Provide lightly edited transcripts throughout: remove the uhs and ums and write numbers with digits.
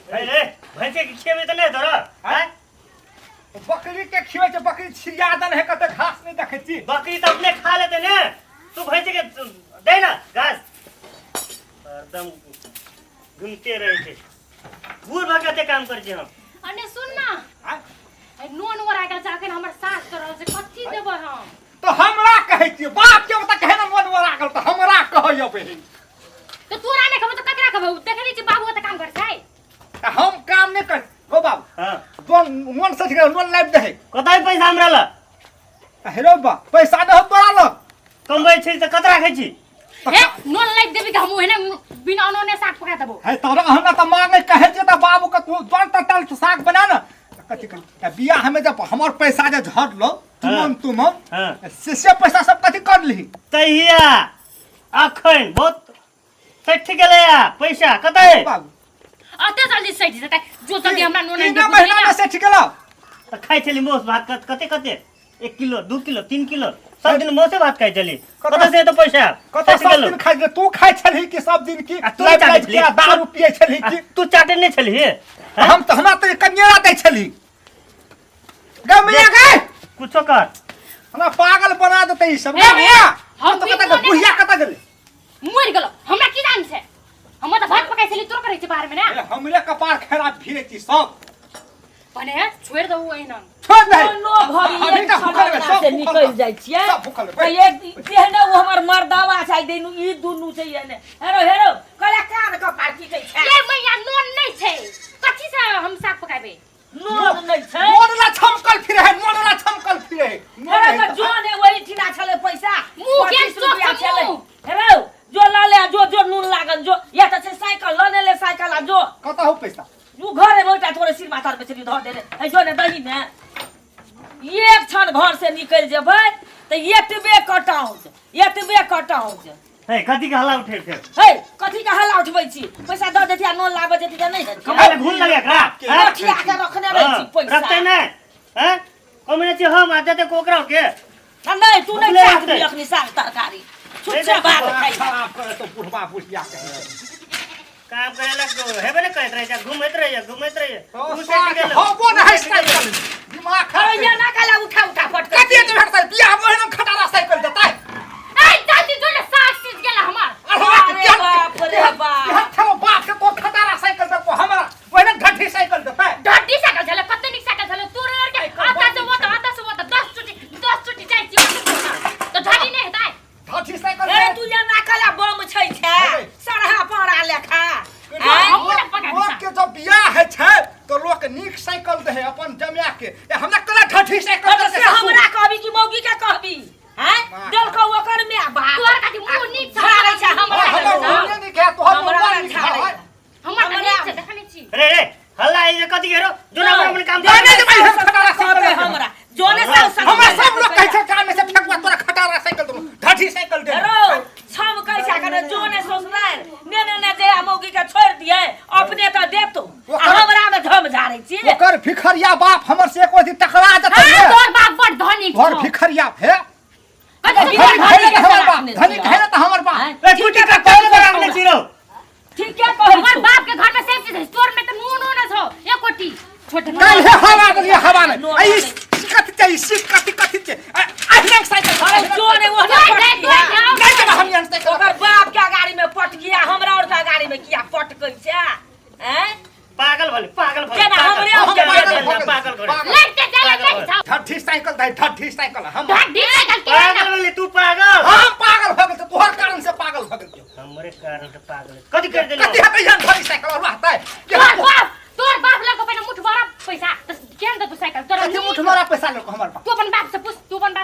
ए भैंस के खिएबे त नहीं तोरा हैं बकरी के खिए छ बकरी छियादन है कते घास नहीं देखे छी बकरी तो अपने खा लेते ने तू भैंस के दे ना घास एकदम घूमते रहे थे बूढ़ भगते काम कर छी हम अने सुन ना नोन वरा के जाके हमर सास करल से कथि देबो हम तो हमरा कहै छी बाप के बता कहे ना मन वरा गल तो हमरा कहै बे तो तोरा ने खबर तो ककरा कहबो देखनी छी बाबू त काम कर छै हम काम नहीं कर हो बाबू हां दोन मन से लोन लाइफ दे कतै पैसा हमरा ल हेरो बा पैसा दे तोरा ल कमबै छी त कत राखै छी ए नोन लाइफ देबी के हम हेने बिना अनोने साग पका देबो है तोरा हमरा त मांगे कहे छ त बाबू के तू दोन तल साग बना ना कथि कर बिया हमें जब हमर पैसा जे झड़ लो तुम से पैसा सब कथि कर ली तहिया अखन बहुत सठ गेलै पैसा कतै बाबू अते जल्दी सैठ जतै जो जल्दी हमरा नोन लाइफ 3 महीना में सेठ गेलो त खाइ छली मोस भात कते कते 1 किलो 2 किलो 3 किलो सब दिन मोसे भात खाइ छली कतै से तो पैसा कत सब दिन खाइ तू खाइ छली कि सब दिन की दारू पिए छली कि तू चाटे नहीं छली हम तो हमरा त कन्या दै छली गमिया गए कुछो कर हमरा पागल बना देते ई सब हम तो कत बुढ़िया कत गेले मर गेलो हमरा की जान छै हम त भात पकाइ छली तोरा करै छै बाहर में ना हमरे कपार खराब भिरे छी सब बने छोड़ दो एना छोड़ दे नो भरी एक छमना से निकल जाय छियै सब भूखल एक तेहने वो हमर मर्दावा छै देनु ई दुनु छै ने हेरो हेरो कला कान का पार्टी छै ये मैया नोन नहीं छै कथि से हम साग पकाबे नोन नै छै मोनला छमकल फिरे है मोनला छमकल फिरे है हेरो त जो ने वही ठिना छले पैसा मुंह के 25 रुपया चोक छले हेरो जो ला ले जो नून लागन जो या त छै साइकिल लने ले साइकिल आ जो कत हो पैसा तू घरे बैठा थोड़े सिर माथा पे चली धर दे रे ए जो ने दही ने एक क्षण घर से निकल जेबै त एतबे कटाऊ हे कथि के हल्ला उठे फिर हे कथि के हल्ला उठबै छी पैसा द देथिया नोन लाबे जेती त नहीं है कमाले घुन लगे एकरा रखिया के रखने रही छी पैसा रखते नहीं हैं कमने छी हम आ देते कोकरा के नहीं तू नहीं चाट दी अखनी साग तरकारी छुच्छे बात खाई खराब करे तो बुढ़वा बुढ़िया कहे काम करे लग हेबे ने कहत रहे घुमैत रहे तू सेट गेल हो वो नहीं साइकिल दिमाग खराब अरे ना काला उठा फट कथि तो भेटतै बियाह मोहन खटारा साइकिल देतै ए जल्दी जो ने साग सीज गेला हमर अरे बाप रे बाप यहां थरो बाप के तो खटारा साइकिल दे को हमरा ओने ढठी साइकिल देतै ढड्डी साइकिल चले कते निक साइकिल चले तोर के आता से वो तो 10 चुटी जाय छी तो ढड्डी नहीं हेतै ढठी साइकिल ए तू या ना काला बम छै सरहा पड़ा लेखा लोग के जब बियाह है छै तो लोग नीक साइकिल दे अपन जमिया के हमरा कला ढठी साइकिल से हमरा कहबी कि मौगी के कहबी हैं देल को ओकर में बाप तोर का मुंह नीक छाड़ै छै हमरा नहीं के तो हमरा छाड़ै हमर नीक छै देखनी छी रे हल्ला आई कथि गेरो जो ना अपन काम देने दे भाई खटारा साइकिल हमरा जोने से हमरा सब लोग कहै छै काम में से फेंकवा तोरा खटारा साइकिल दे ढठी साइकिल दे रो छम कहै छै करे जोने ससुराल ने जे मौगी के छोड़ दिए अपने तो देतो हमरा में धम झाड़ै छी ओकर भिखरिया बाप हमर से एको दिन टकरा देतै तोर बाप बड़ धनी घर भिखरिया है कते धनी कहे ना त हमर बाप ए कुटी का कौन बराबर चिरो ठीक है कहै हमर बाप के घर में सब चीज है तोर में त नून न छौ एक कोटी छोटे कल है हवा के हवा में आई कथि चाहिए सिक कथि चाहिए आई साइकिल अरे जोने वो नहीं जब हम यहां साइकिल ओकर बाप के गाड़ी में पट गया हमरा और का गाड़ी में किया पट कइ छै हैं पागल भले केना हमरे पागल करे लड़ते चले ढठी साइकिल दे ढठी साइकिल हम ढड्डी साइकिल के पागल भले तू पागल हम पागल हो गए तोहर कारण से पागल हो गए हमरे कारण से पागल कथि कर देले कथि हते यहां ढठी साइकिल रहता है तोर बाप लग पे मुठ भरा पैसा केन दे तू साइकिल तोर कथि मुठ मारा पैसा ले हमर बाप तू अपन बाप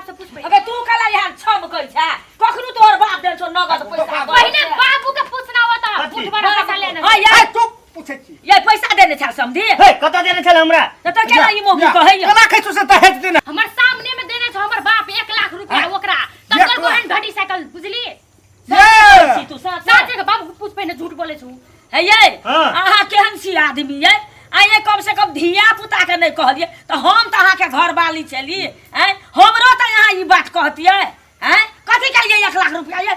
से पूछ अबे तू कला यहाँ छम कइ छै कखनु तोहर बाप देल छौ नगद पैसा पहले बाबू के पूछना होता मुठ भरा पैसा लेने हां यार तू पूछे छी ये पैसा देने छ समझी हे कत देने छल हमरा त केना ई मौगी कहै केना कहै तू से दहेज देना हमर सामने में देने छ हमर बाप 1 लाख रुपया ओकरा तब को हन ढड्डी साइकिल बुझली ये तू साथ साथे के बाबू पूछ पहिने झूठ बोले छु है ये अहाँ केहन छी आदमी ये आइए कम से कम धिया पुता के नहीं कहलिए तो हम तो अहाँ के घर वाली चली हैं हमरो तो यहाँ ई बात कहतिए हैं कथि करिए 1 लाख रुपया ये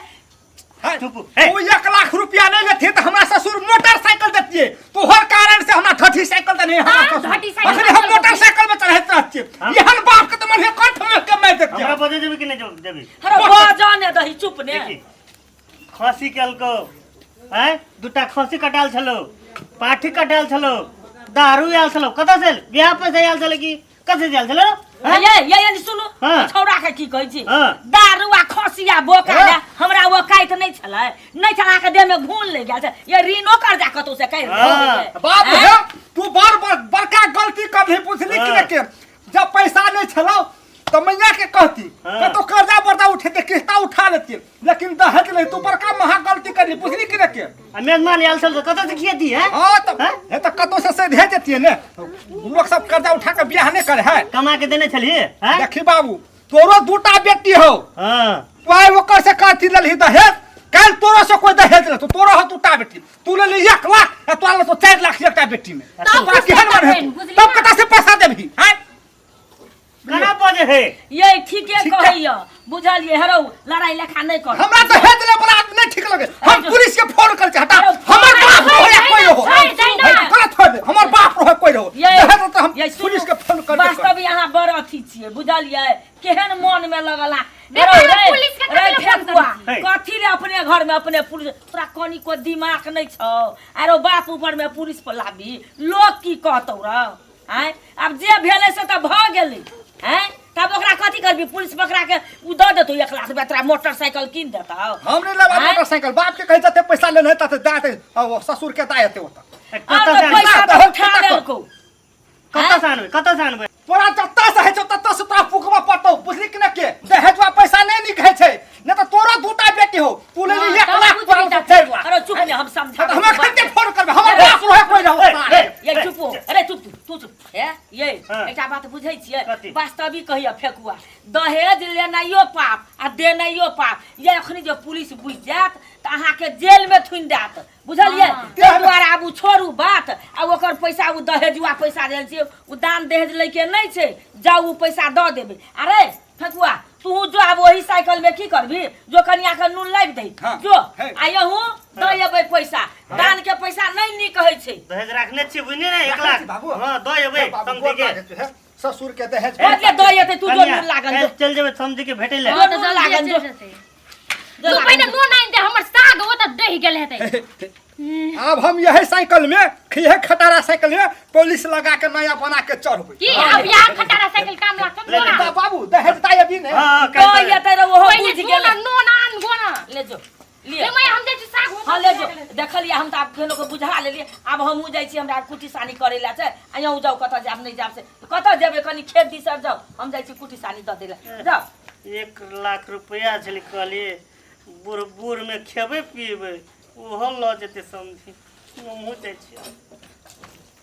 चुप वो 1 लाख रुपया नहीं लेते तो हमरा ससुर मोटरसाइकिल देतिए तोहर कारण से हमरा ठठी साइकिल त नहीं हाँ, हम ठठी साइकिल अखनी हम मोटरसाइकिल में चढ़त रहते यहन बाप के त मन कंठ में के मैं देख हमरा बजे देबी कि नहीं देबी अरे बजाने दही चुप ने देखी खसी केलको हैं दुटा खसी कटाल छलो पाठी कटाल छलो दारू आयल छलो कत से बियाह पे से आयल छलो कि कत से आयल छलो ये सुनु हाँ। छौड़ा के की कहै छी हाँ। दारुआ खसिया बोका हमरा वो काइत नहीं छलै नहीं छला के देह में घून ले गेल छै ये रीनो कर्जा कतौ से कह बाप है तू बार बार बड़का गलती कभी पूछली कि के जब पैसा नहीं छलो तो मैया के कहती हाँ। तो कर्जा बर्दा उठे के किस्ता उठा लेती लेकिन दहेज ले तू बड़का महा गलती करली पूछली कि के मेहमान आयल छलो कत से खियती है हां तो हे तो कतो से भेज देती ने लोग सब कर्जा उठा के बियाह नहीं करे है कमा के देने छली हैं देखी बाबू तोरो दूटा बेटी हो हां पाई ओकर से काठी ललही दहेज कल तोरो से कोई दहेज ले तो तोरो हो दूटा बेटी तू ले 1 लाख तो ले तो 4 लाख एकटा बेटी में तब तोरा केहन मन है तब कता से पैसा देबही हैं कना बजे है ये ठीके कहैया बुझलिए हरौ लड़ाई लेखा नहीं कर हमरा दहेज ले बड़ा नहीं ठीक लगे हम पुलिस के फोन कर के हटा हमर बाप रहो कोई रहो गलत हो दे हमर बाप रहो कोई रहो दहेज तो हम पुलिस के फोन कर वास्तव यहाँ बड़ अथी छिए बुझलिए केहन मन में लगला पुलिस के कथी रे अपने घर में अपने पुलिस तोरा कनी को दिमाग नहीं छौ आरो बाप ऊपर में पुलिस पर लाबी लोग की कहतौ रे हैं अब जे भेले से त भ गेलै हैं तब ओकरा कथी करबी पुलिस पकड़ा के उ द देतौ 1 लाख रुपया तोरा मोटरसाइकिल किन देतौ हमरे लेबा मोटरसाइकिल बाप के कहि जते पैसा लेने त दाते ससुर के दायते होता कत अब से पैसा तो उठा लेलको कत से आनबे तोरा जत्ता से है तत्ता से तोरा फुकवा पड़तौ बुझली कि न के दहेजवा पैसा नहीं निकहे छै न त तोरो दूटा बेटी हो तू ले 1 लाख तोरा 4 लाख अरे चुप ने हम समझा हम खंडे फोन करबे हमर बाप रहे कोई रहो ये चुप हो अरे चुप तू चुप है ये हाँ। एकटा बात बुझै छियै कथी? वास्तविक कहिया फेकुआ दहेज लेनाइयो पाप आ देनाइयो पाप ये अखनी जो पुलिस बुझ जात त अहाँ के जेल में थुन देत बुझलिए हाँ। ताहि दुआरे आब उ छोड़ू बात आ ओकर पैसा उ दहेजुआ पैसा देल छै उ दान दहेज लै के नहीं छै जाऊ उ पैसा द देबे अरे फेकुआ तू जो अब वही साइकिल में की करबी जो कनिया के नून लाग दे हाँ। जो है। आयहू द एबै पैसा दान के पैसा नहीं नी कहै छै दहेज रखने छी बुझने ना 1 लाख बाबू हां दो एबे समझी के ससुर के दहेज ओके द एते तू जो नून लागल जो चल जेबे समझी के भेटै ले जो नून लागल जो तू पहिने नून आइन दे हमर साग ओ त दही गेल हेतै अब हम यही साइकिल में यही खटारा साइकिल में पुलिस लगा के नया बना के चढ़बै की अब यहाँ खटारा साइकिल काम लागत ले ले, ना बाबू दहेज दाय अभी नहीं हां द एते रे ओहो पहिले बुझ गेल नून आन गोना ले जो ले लिए मैं हम जे साग हो हाँ ले जो देखलिए हम तो आप फेनो को बुझा लेलिए अब हमहू जाइ छी हमरा कुटी सानी करे ला छै आ जाऊ कत जाब नहीं जाब से कत जेबे कनी खेत दिसर जाऊ हम जाइ छी कुटी सानी द देला जाऊ 1 लाख रुपया छली कहलिए बुढ़ में खेबे पीबे ओहो ल जेते समझी मुँह जाइ छी